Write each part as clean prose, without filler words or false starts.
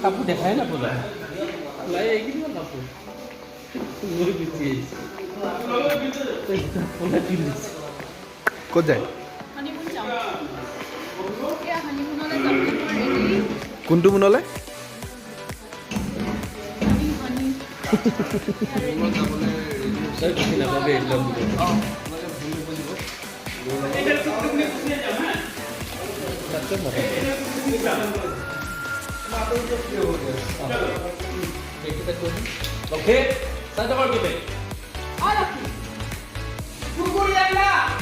কাপোৰ দেখাই নাপালা ওলাই এইকেইদিন কাপোৰ লৈ গুচি আহিছে ক'ত যায় কোনটো মুনলে Oke, saya coba gitu. Gugur ya enggak?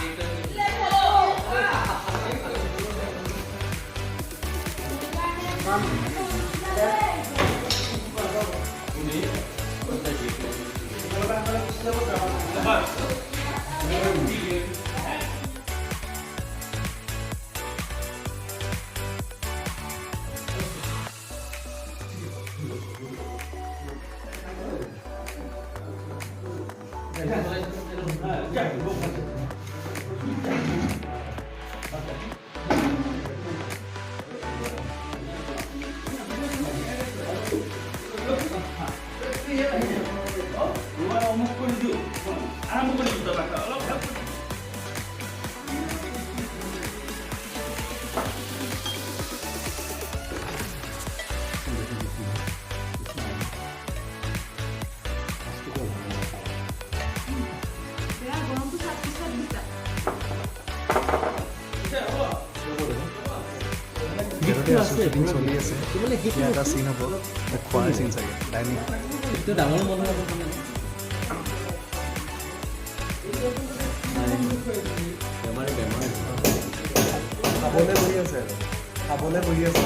Shooting চলি আছে এতিয়া এটা চিন হ'ব খোৱাৰ চিন চাগে ডাইনিং এইটো ডাঙৰ মন হ'ব খাবলৈ বহি আছে আৰু খাবলৈ বহি আছে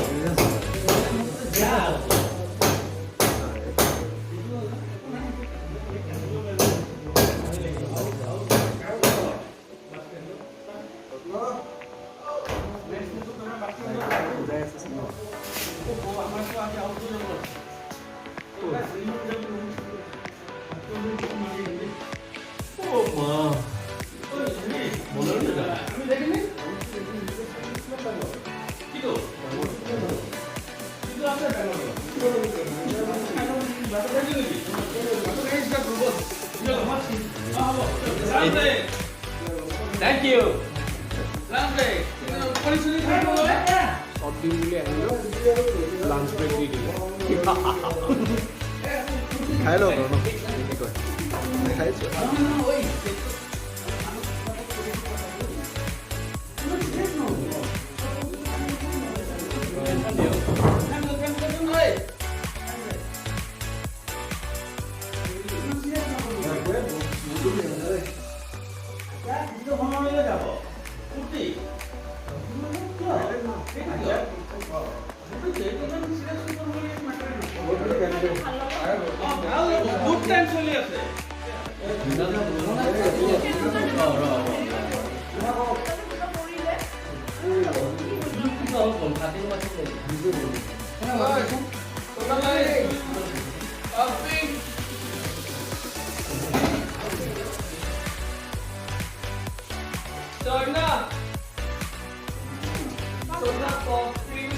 Thank you. Lunch break. Short दिन लिए आएंगे lunch break दी थी खाए लो ना खाए चो Good time চলি আছে Soda, soft drink.